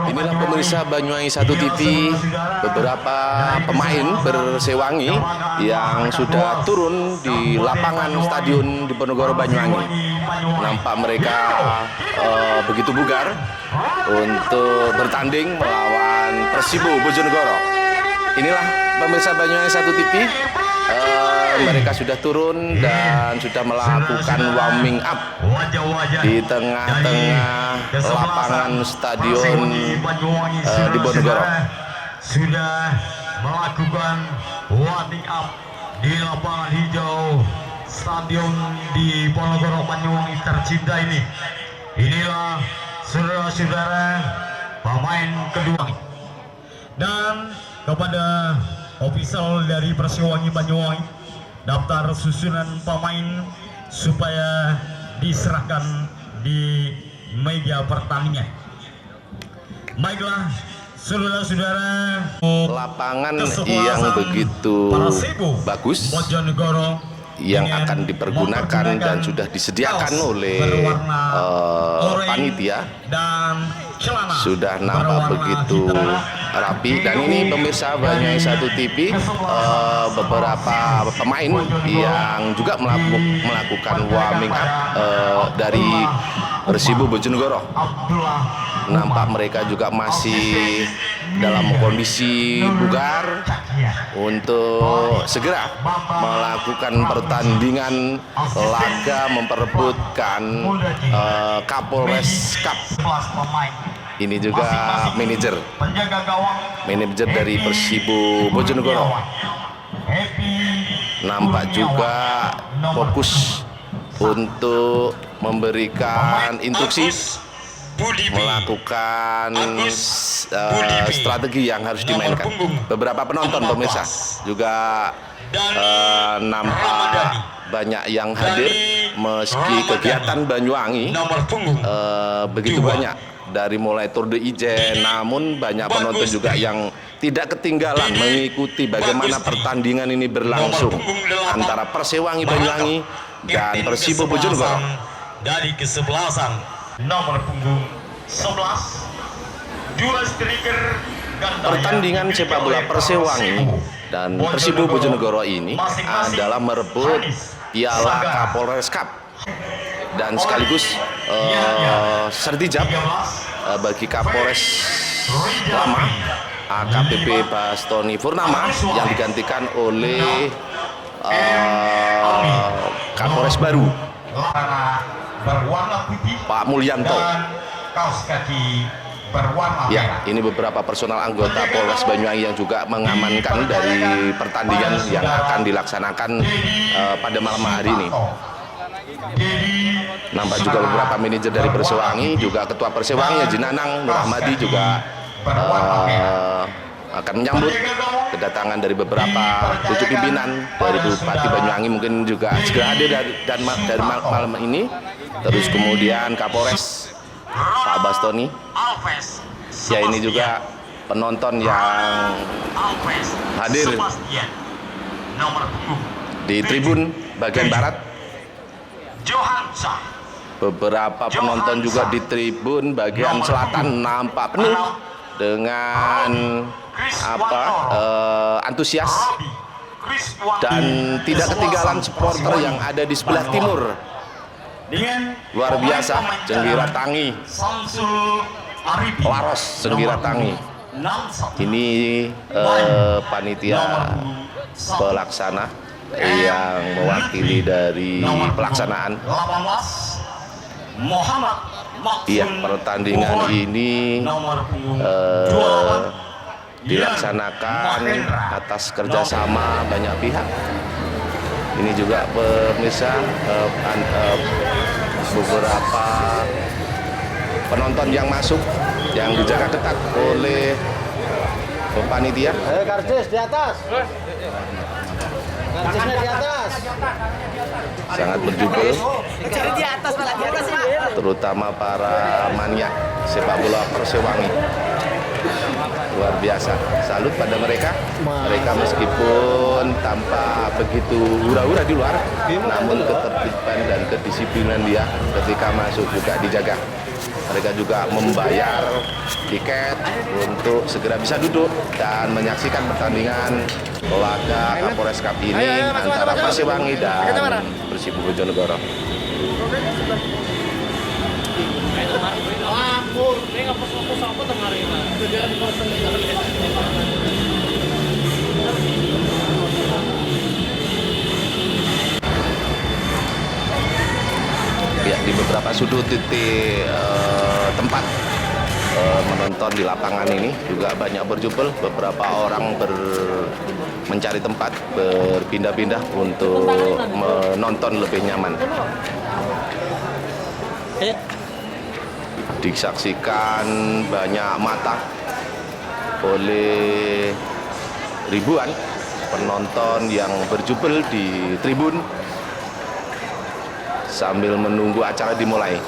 Inilah pemirsa Banyuwangi 1 TV, beberapa pemain Persewangi yang sudah turun di lapangan stadion Diponegoro Banyuwangi. Nampak mereka begitu bugar untuk bertanding melawan Persibo Bojonegoro. Inilah pemirsa Banyuwangi 1 TV. Mereka sudah turun dan sudah melakukan warming up di tengah-tengah lapangan stadion Diponegoro. Sudah melakukan warming up di lapangan hijau stadion Diponegoro Banyuwangi tercinta ini. Inilah saudara-saudara pemain kedua. Dan kepada official dari Persewangi Banyuwangi, daftar susunan pemain supaya diserahkan di meja pertandingan. Baiklah, saudara-saudara, lapangan yang begitu bagus yang akan dipergunakan dan sudah disediakan oleh panitia sudah nampak begitu rapi. Dan ini pemirsa Banyuwangi 1 TV, beberapa pemain yang juga melakukan warming up dari Persibo Bojonegoro. Nampak mereka juga masih dalam kondisi bugar untuk segera melakukan pertandingan laga memperebutkan Kapolres Cup. Ini juga manajer dari Persibo Bojonegoro. Nampak juga fokus untuk memberikan instruksi, melakukan strategi yang harus dimainkan. Beberapa penonton pemirsa juga nampak banyak yang hadir, meski kegiatan Banyuwangi begitu banyak, dari mulai Tour de Ijen, namun banyak penonton juga yang tidak ketinggalan mengikuti bagaimana pertandingan ini berlangsung antara Persewangi Banyuwangi dan Persibo Bojonegoro. Dari kesebelasan nomor punggung 11 dua striker pertandingan sepak bola Persewangi dan Persibo Bojonegoro ini adalah merebut Piala Kapolres Cup dan sekaligus sertijab bagi Kapolres lama AKBP Bastoni Purnama yang digantikan oleh Kapolres baru Pak Mulyanto. Ya, ini beberapa personal anggota Polres Banyuwangi yang juga mengamankan dari pertandingan yang akan dilaksanakan pada malam hari ini. Nampak juga beberapa manajer dari Persewangi, juga Ketua Persewangi Haji Nanang Nur Ahmadi juga akan menyambut kedatangan dari beberapa pucuk pimpinan dari Bupati Banyuwangi, mungkin juga segera hadir dari malam ini. Terus kemudian Kapolres Pak Bastoni. Ya, ini juga penonton yang hadir di tribun bagian barat. Beberapa penonton juga di tribun bagian selatan nampak penuh dengan antusias, dan tidak ketinggalan supporter yang ada di sebelah timur. Luar biasa, Cenggira Tangi, Laros Cenggira Tangi. Ini panitia pelaksana yang mewakili dari pelaksanaan. Iya, pertandingan ini dilaksanakan atas kerjasama banyak pihak. Ini juga pemirsa beberapa penonton yang masuk yang dijaga ketat oleh panitia. Karcis di atas. Karcisnya di atas. Sangat berjubel. Cari di atas, malah di atas ya. Terutama para mania sepak bola Persewangi. Luar biasa, salut pada mereka. Mereka meskipun tampak begitu hura-hura di luar, namun ketertiban dan kedisiplinan dia ketika masuk juga dijaga. Mereka juga membayar tiket untuk segera bisa duduk dan menyaksikan pertandingan laga Kapolres Cup ini antara Persiwangi dan Persibo Bojonegoro. Ya, di beberapa sudut titik tempat menonton di lapangan ini juga banyak berjubel. Beberapa orang mencari tempat berpindah-pindah untuk menonton lebih nyaman. Disaksikan banyak mata oleh ribuan penonton yang berjubel di tribun sambil menunggu acara dimulai.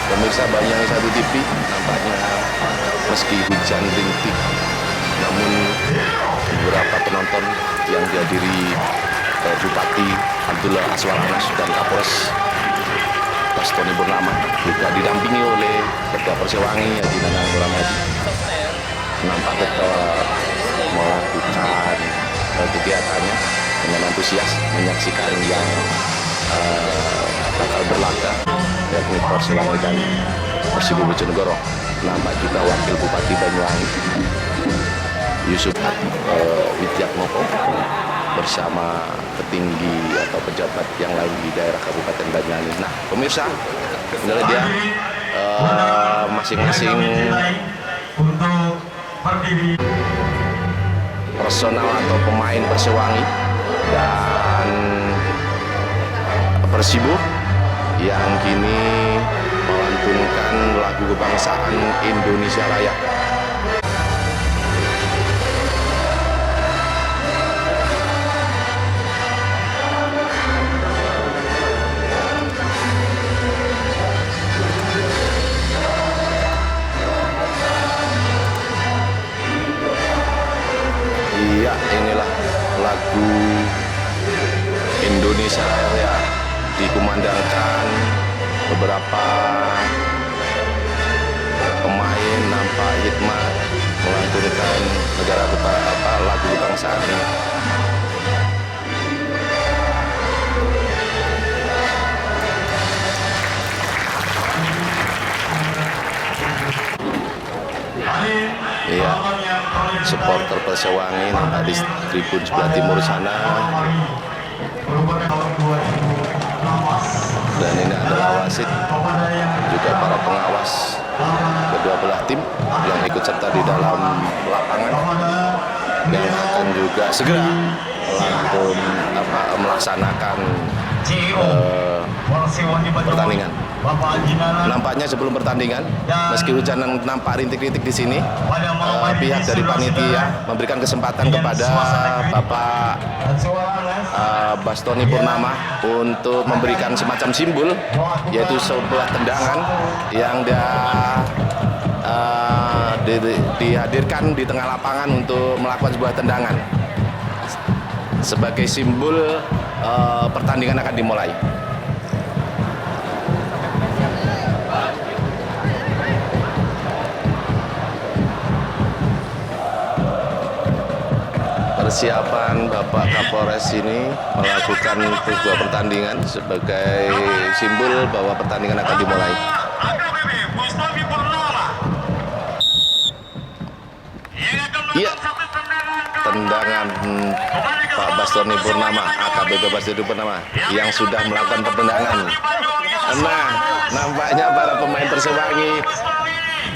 Pemirsa Banyuwangi 1 TV, nampaknya meski hujan rintik, namun beberapa penonton yang dihadiri Bupati Abdullah Azwar Anas dan Kapolres Tony Purnama juga didampingi oleh Ketua Persiwangi Haji Nanang Muramadi nampak tetap melakukan kegiatannya dengan antusias menyaksikan yang bakal berlaga, yakni Persiwangi dan Persibo Bojonegoro. Nampak juga Wakil Bupati Banyuwangi Yusuf Widyatmoko bersama petinggi atau pejabat yang lain di daerah Kabupaten Banyuwangi. Nah, pemirsa, inilah dia masing-masing personal atau pemain Persiwangi dan Persibo yang kini melantunkan lagu kebangsaan Indonesia Raya. Iya, inilah lagu Indonesia Raya dikumandangkan beberapa pemain nampak hikmat melantunkan lagu kebangsaan ini. Iya, supporter Persiwangi nampak di tribun sebelah timur sana para wasit, juga para pengawas kedua belah tim yang ikut serta di dalam lapangan yang akan juga segera melaksanakan pertandingan. Nampaknya sebelum pertandingan, meski hujan nampak rintik-rintik di sini, pihak dari panitia memberikan kesempatan kepada Bapak Bastoni Purnama untuk memberikan semacam simbol, yaitu sebuah tendangan yang dihadirkan di tengah lapangan untuk melakukan sebuah tendangan sebagai simbol pertandingan akan dimulai. Persiapan Bapak Kapolres ini melakukan sebuah pertandingan sebagai simbol bahwa pertandingan akan dimulai. Iya, tendangan Pak Bastoni Purnama, AKBP Bastoni Purnama yang sudah melakukan pertendangan. Nah, nampaknya para pemain Persewangi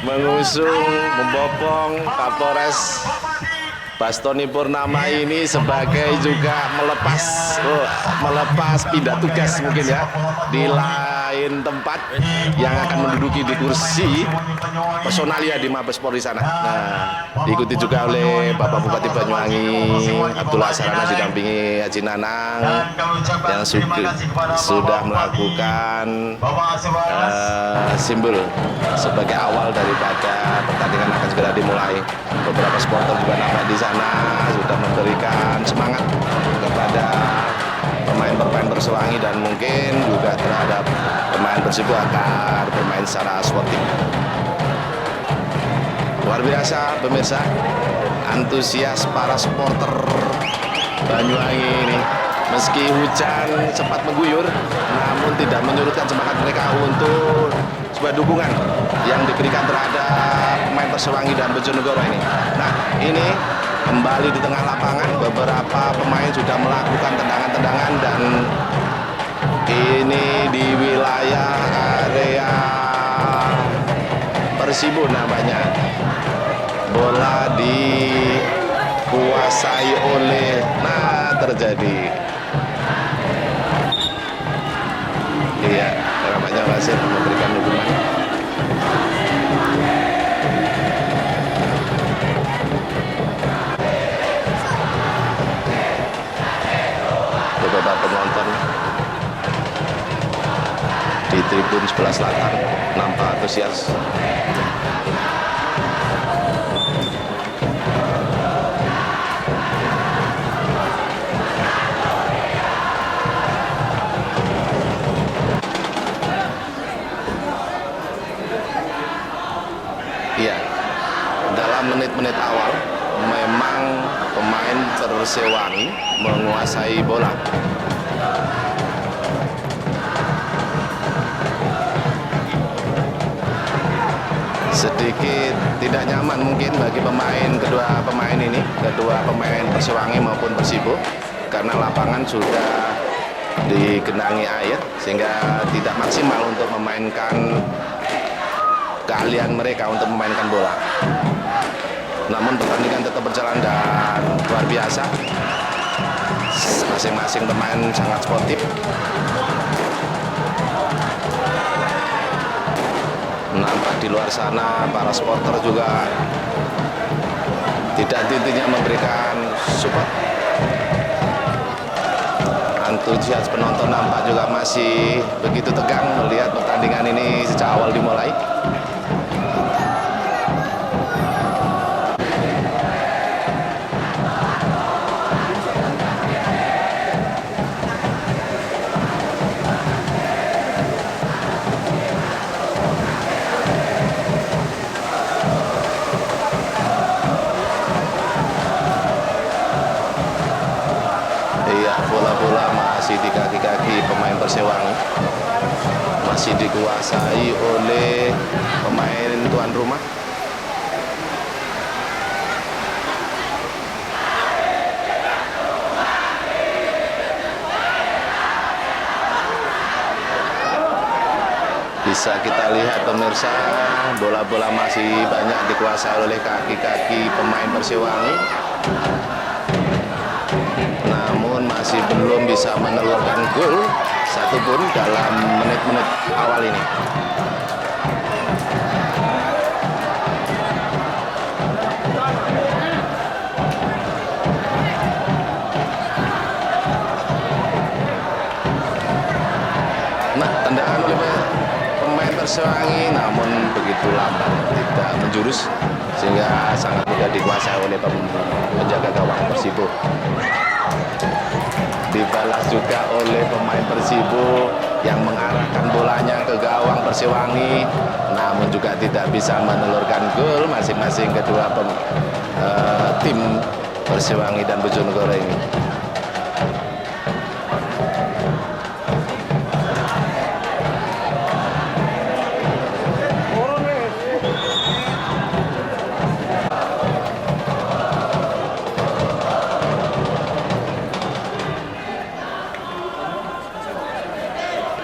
mengusung, membopong Kapolres Bastoni Purnama ini sebagai juga melepas pindah tugas mungkin ya di lain tempat yang akan menduduki di kursi personalia di Mabes Polri sana. Nah, diikuti juga oleh Bapak Bupati Banyuwangi Abdullah Sarana didampingi Haji Nanang yang sudah melakukan simbol sebagai awal daripada pertandingan akan segera dimulai. Beberapa supporter juga nampak di sana sudah memberikan semangat kepada pemain-pemain Persewangi dan mungkin juga terhadap pemain Persibo agar bermain secara sportif. Luar biasa pemirsa, antusias para supporter Banyuwangi ini. Meski hujan sempat mengguyur, namun tidak menyurutkan semangat mereka untuk sebuah dukungan yang diberikan terhadap pemain Persewangi dan Bojonegoro ini. Nah, ini kembali di tengah lapangan, beberapa pemain sudah melakukan tendangan-tendangan dan ini di wilayah area Persibo namanya. Bola dikuasai oleh, terjadi. Iya, nampaknya wasit memberikan hukuman. Beberapa penonton di tribun sebelah selatan nampak antusias. Iya, dalam menit-menit awal memang pemain Persewangi menguasai bola. Sedikit tidak nyaman mungkin bagi kedua pemain Persewangi maupun Persibo karena lapangan sudah digenangi air sehingga tidak maksimal untuk memainkan keahlian mereka untuk memainkan bola. Namun pertandingan tetap berjalan dan luar biasa. Masing-masing pemain sangat sportif. Nampak di luar sana para supporter juga tidak henti-hentinya memberikan support. Antusias penonton nampak juga masih begitu tegang melihat pertandingan ini sejak awal dimulai. Bola-bola masih di kaki-kaki pemain Persewangi, masih dikuasai oleh pemain tuan rumah. Bisa kita lihat pemirsa, bola-bola masih banyak dikuasai oleh kaki-kaki pemain Persiwangi. Namun masih belum bisa menelurkan gol satupun dalam menit-menit awal ini. Nah, tendangan oleh pemain Persiwangi namun begitu lambat, tidak menjurus sehingga sangat mudah dikuasai oleh penjaga gawang Persibo. Dibalas juga oleh pemain Persibo yang mengarahkan bolanya ke gawang Persiwangi, namun juga tidak bisa menelurkan gol masing-masing kedua tim Persiwangi dan Bojonegoro ini.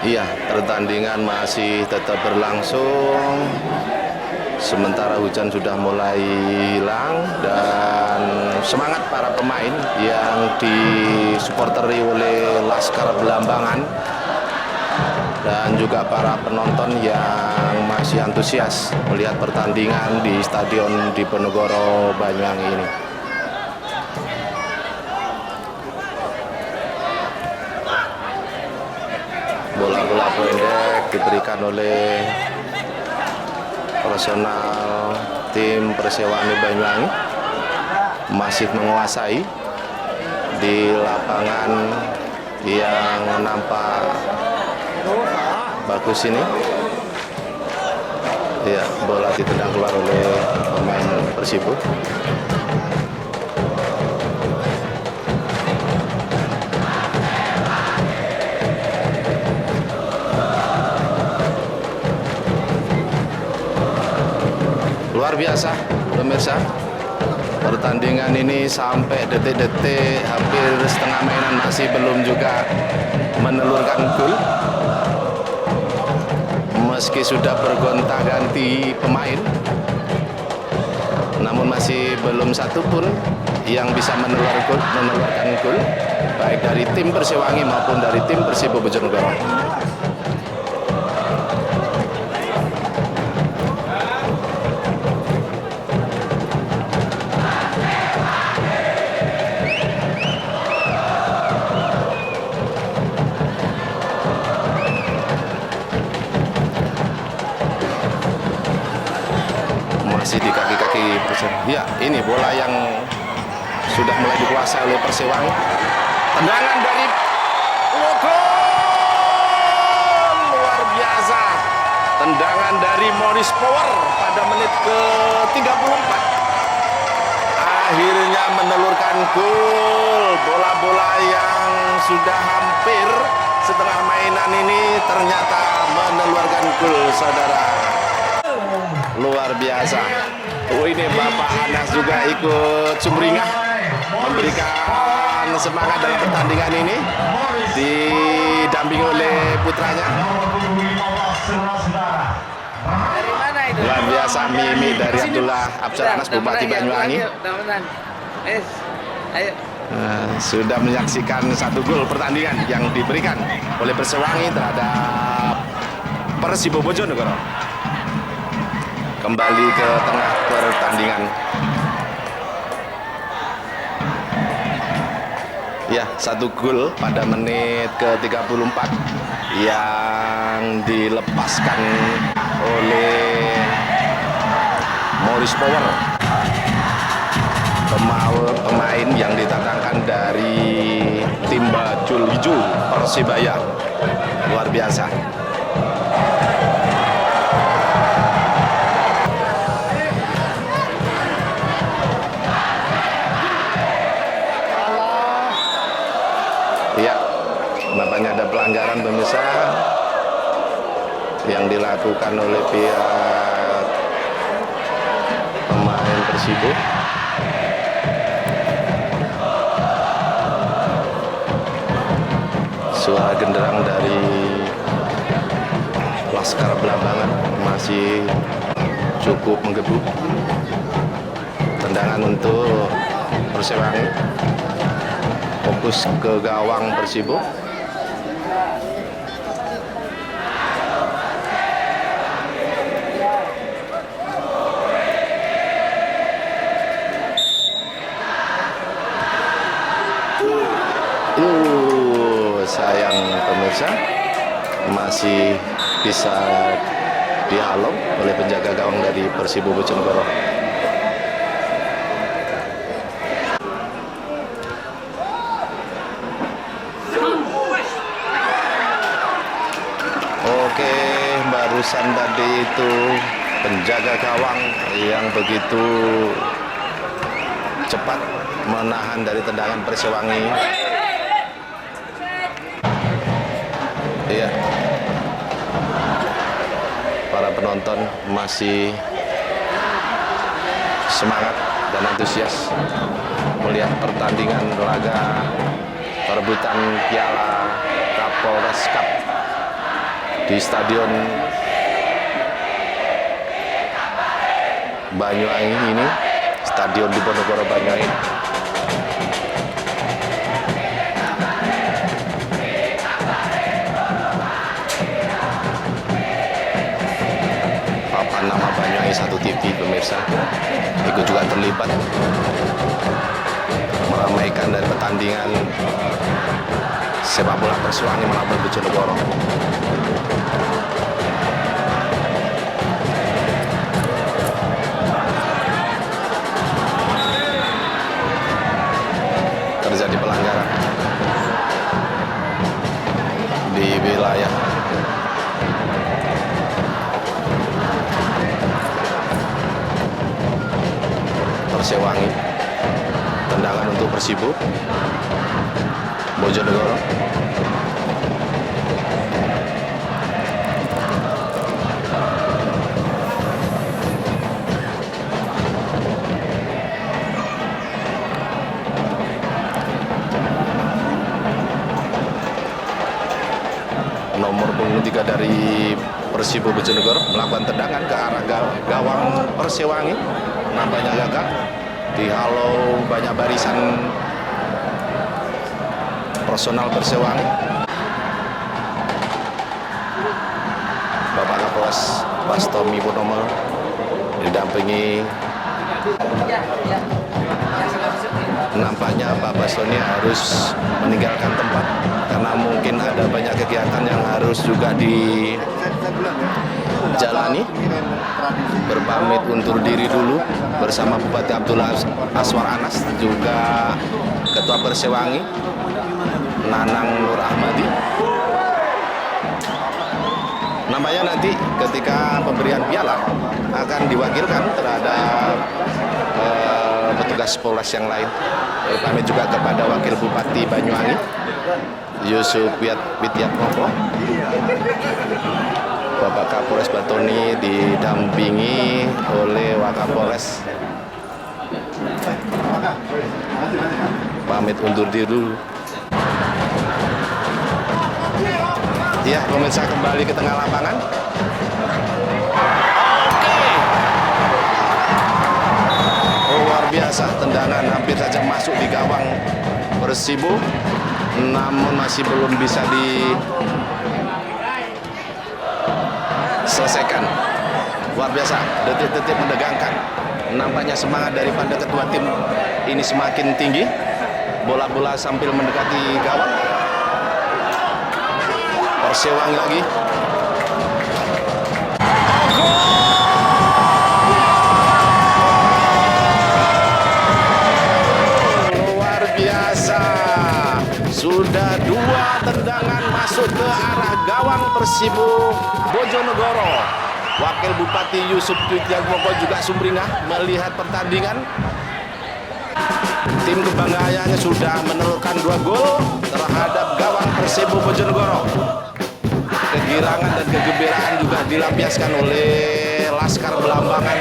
Iya, pertandingan masih tetap berlangsung. Sementara hujan sudah mulai hilang dan semangat para pemain yang disupporteri oleh Laskar Belambangan dan juga para penonton yang masih antusias melihat pertandingan di Stadion Diponegoro Banyuwangi ini. Bola-bola pendek diberikan oleh personal tim Persiwangi Banyuwangi, masih menguasai di lapangan yang nampak bagus ini. Ya, bola ditendang keluar oleh pemain Persibo. Luar biasa pemirsa, pertandingan ini sampai detik-detik hampir setengah mainan masih belum juga menelurkan gol. Meski sudah bergonta-ganti pemain, namun masih belum satu pun yang bisa menelurkan gol, baik dari tim Persiwangi maupun dari tim Persibo Bojonegoro. Masih di kaki-kaki Persiwangi. Ya, ini bola yang sudah mulai dikuasai oleh Persiwangi. Tendangan dari gol, luar biasa. Tendangan dari Morris Power pada menit ke-34. Akhirnya menelurkan gol. Bola-bola yang sudah hampir setengah mainan ini ternyata menelurkan gol, saudara. Luar biasa. Oh, ini Bapak Anas juga ikut sumringah memberikan semangat dalam pertandingan ini, didampingi oleh putranya. Dari mana itu? Luar biasa Mimi dari Abdullah Absar Anas, Bupati Banyuwangi. Ayo. Sudah menyaksikan satu gol pertandingan yang diberikan oleh Persiwangi terhadap Persibo Bojonegoro. Kembali ke tengah pertandingan. Ya, satu gol pada menit ke-34 yang dilepaskan oleh Morris Power, pemain yang didatangkan dari tim Bajul Hijau Persibaya. Luar biasa. Ya, nampaknya ada pelanggaran pemirsa yang dilakukan oleh pihak pemain Persibo. Suara genderang dari Laskar Belambangan masih cukup menggebu. Tendangan untuk Persewangi, fokus ke gawang Persibo. Sayang pemirsa, masih bisa dihalau oleh penjaga gawang dari Persibo Bojonegoro. Oke, barusan tadi itu penjaga gawang yang begitu cepat menahan dari tendangan Persewangi. Iya, para penonton masih semangat dan antusias melihat pertandingan laga perebutan Piala Kapolres Cup di Stadion Banyuwangi ini, Stadion Diponegoro Banyuwangi. Nama Banyuwangi 1 TV pemirsa ikut juga terlibat meramaikan dari pertandingan sepak bola Persewangi melawan Bojonegoro. Terjadi pelanggaran di wilayah Persewangi. Tendangan untuk Persibo Bojonegoro. Nomor punggung 3 dari Persibo Bojonegoro melakukan tendangan ke arah gawang Persewangi. Nampaknya gagal, dihalau banyak barisan personal Persewangi. Bapak Kapolres Bastomi Purnomo didampingi, nampaknya Pak Bastoni harus meninggalkan tempat karena mungkin ada banyak kegiatan yang harus juga dijalani. Berpamit undur diri dulu bersama Bupati Abdullah Aswar Anas, juga Ketua Persewangi Nanang Nur Ahmadi. Nampaknya nanti ketika pemberian piala akan diwakilkan terhadap petugas Polres yang lain. Berpamit juga kepada Wakil Bupati Banyuwangi Yusuf Widyatmoko. Bapak Kapolres Batoni didampingi oleh Wakapolres. Pamit undur diri dulu. Ya, pemirsa, kembali ke tengah lapangan. Luar biasa, tendangan hampir saja masuk di gawang Persibo, namun masih belum bisa diselesaikan. Luar biasa, detik-detik menegangkan. Nampaknya semangat daripada ketua tim ini semakin tinggi. Bola-bola sambil mendekati gawang. Persewangi lagi. Luar biasa. Sudah 2 tendangan masuk ke arah gawang Persibo Bojonegoro. Wakil Bupati Yusuf Widyatmoko juga sumringah melihat pertandingan. Tim kebanggaannya sudah menelurkan 2 gol terhadap gawang Persibo Bojonegoro. Kegirangan dan kegembiraan juga dilampiaskan oleh Laskar Belambangan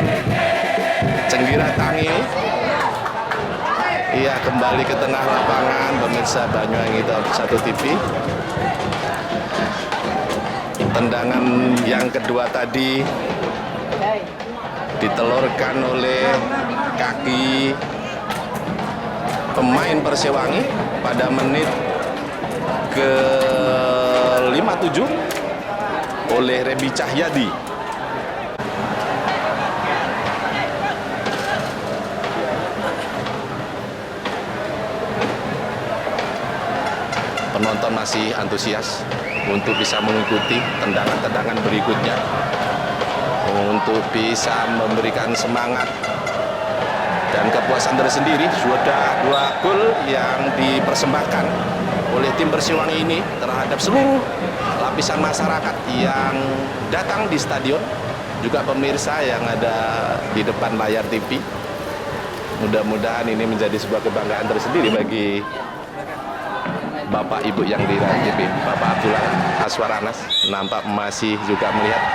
Cenggira Tangi. Ia kembali ke tengah lapangan, pemirsa Banyuwangi 1 TV. Tendangan yang kedua tadi ditelurkan oleh kaki pemain Persewangi pada menit ke-57 oleh Rebi Cahyadi. Penonton masih antusias untuk bisa mengikuti tendangan-tendangan berikutnya, untuk bisa memberikan semangat dan kepuasan tersendiri. Sudah 2 gol yang dipersembahkan oleh tim Persewangi ini terhadap seluruh lapisan masyarakat yang datang di stadion, juga pemirsa yang ada di depan layar TV. Mudah-mudahan ini menjadi sebuah kebanggaan tersendiri bagi Bapak Ibu yang di layar TV. Bapak Abdullah Aswar Anas nampak masih juga melihat.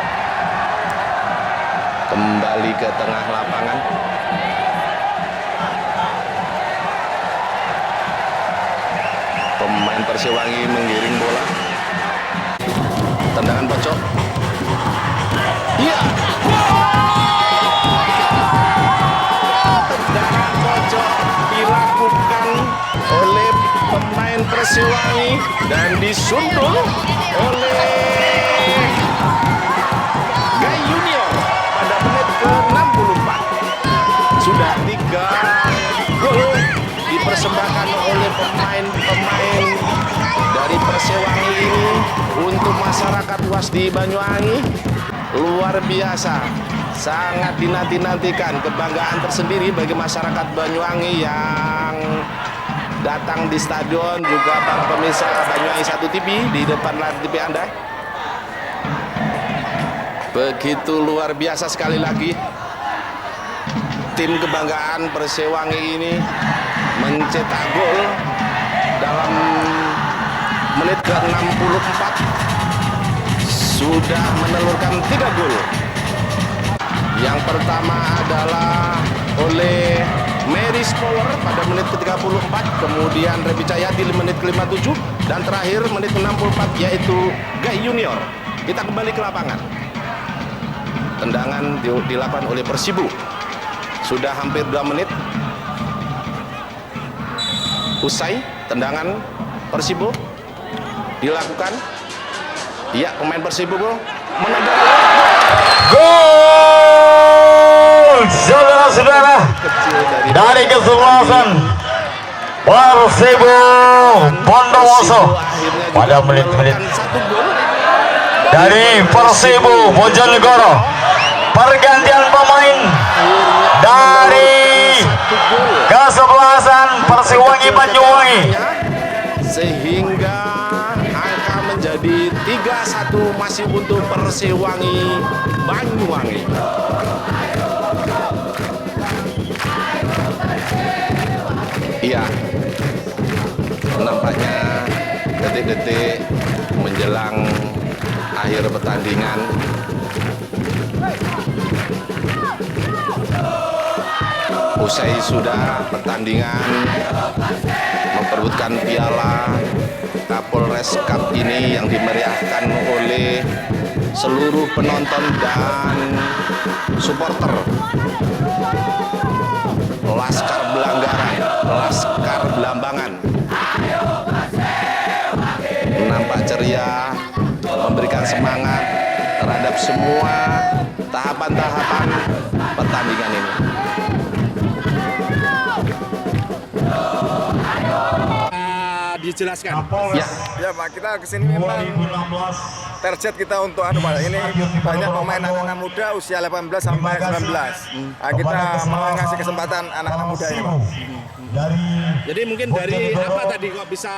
Kembali ke tengah lapangan. Pemain Persewangi menggiring bola. Tendangan pojok. Iya. Tendangan pojok dilakukan oleh pemain Persewangi dan disundul oleh Gai Junior pada menit ke-64. Sudah 3 gol dipersembahkan oleh pemain-pemain dari Persewangi ini untuk masyarakat luas di Banyuwangi. Luar biasa, sangat dinanti-nantikan, kebanggaan tersendiri bagi masyarakat Banyuwangi yang datang di stadion, juga para pemirsa Banyuwangi 1 TV di depan layar TV Anda. Begitu luar biasa sekali lagi tim kebanggaan Persewangi ini mencetak gol dalam menit ke-64, sudah menelurkan 3 gol. Yang pertama adalah oleh Mary Scholar pada menit ke-34, kemudian Rebi Cahyadi di menit ke-57, dan terakhir menit ke-64 yaitu Gai Junior. Kita kembali ke lapangan. Tendangan dilakukan oleh Persibu. Sudah hampir 2 menit usai tendangan Persibu dilakukan. Iya, pemain Persibu menendang. Gol, saudara-saudara, dari kesebelasan Persibu Bondowoso pada menit-menit dari Persibu Bojonegoro. Pergantian pemain dari kesebelasan Persewangi Banyuwangi, sehingga angka menjadi 3-1 masih untuk Persewangi Banyuwangi. Iya, nampaknya detik-detik menjelang akhir pertandingan, usai sudah pertandingan memperebutkan piala Kapolres Cup ini yang dimeriahkan oleh seluruh penonton dan supporter Laskar Belanggaran, Laskar Belambangan, nampak ceria, memberikan semangat terhadap semua tahapan-tahapan pertandingan ini. Dijelaskan. Ya, Pak, kita kesini memang target kita untuk ini banyak pemain anak-anak muda usia 18 sampai 19. Nah, kita mau ngasih kesempatan anak-anak muda ini, Pak. Jadi mungkin dari apa tadi kok bisa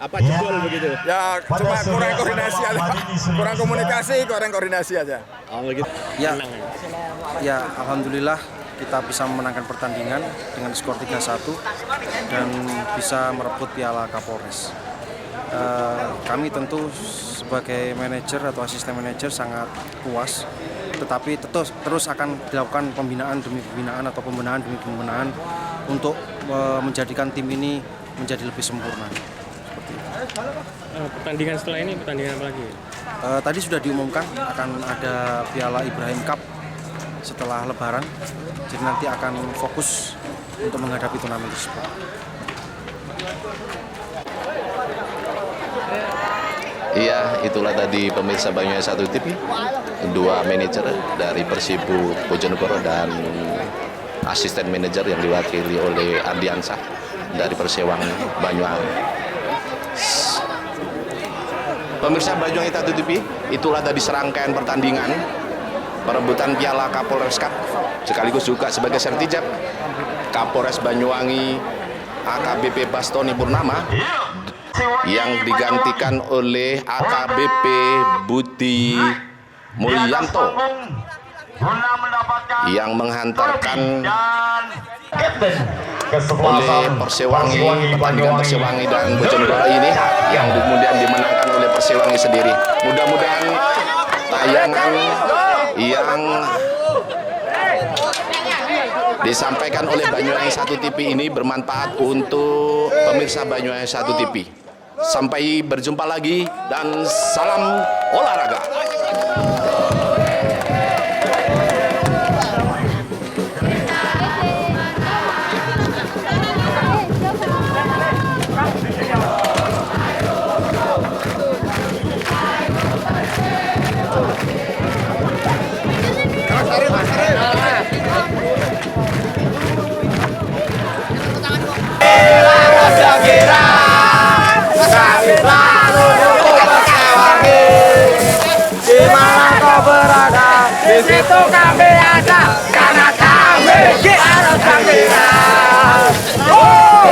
jebol begitu? Ya cuma kurang koordinasi aja, Pak. Kurang komunikasi, kurang koordinasi aja. Oh begitu. Ya, alhamdulillah kita bisa memenangkan pertandingan dengan skor 3-1 dan bisa merebut piala Kapolres. Kami tentu sebagai manajer atau asisten manajer sangat puas, tetapi terus akan dilakukan pembinaan demi pembinaan atau pembenahan demi pembenahan untuk menjadikan tim ini menjadi lebih sempurna. Seperti itu. Pertandingan setelah ini, pertandingan apa lagi? Tadi sudah diumumkan akan ada Piala Ibrahim Cup setelah Lebaran, jadi nanti akan fokus untuk menghadapi turnamen tersebut. Iya, itulah tadi pemirsa Banyuwangi 1 TV, dua manajer dari Persibu Bojonegoro dan asisten manajer yang diwakili oleh Ardiansah dari Persewangi Banyuwangi. Pemirsa Banyuwangi 1 TV, itulah tadi serangkaian pertandingan perebutan Piala Kapolres Cup, sekaligus juga sebagai sertijab Kapolres Banyuwangi AKBP Bastoni Purnama yang digantikan oleh AKBP Budi Mulyanto yang menghantarkan oleh Persewangi, pertandingan Persewangi dan Bojonegoro ini yang kemudian dimenangkan oleh Persewangi sendiri. Mudah-mudahan tayangan yang disampaikan oleh Banyuwangi 1 TV ini bermanfaat untuk pemirsa Banyuwangi 1 TV. Sampai berjumpa lagi dan salam olahraga. Di situ kami ada, karena kami harus gembira. Oh,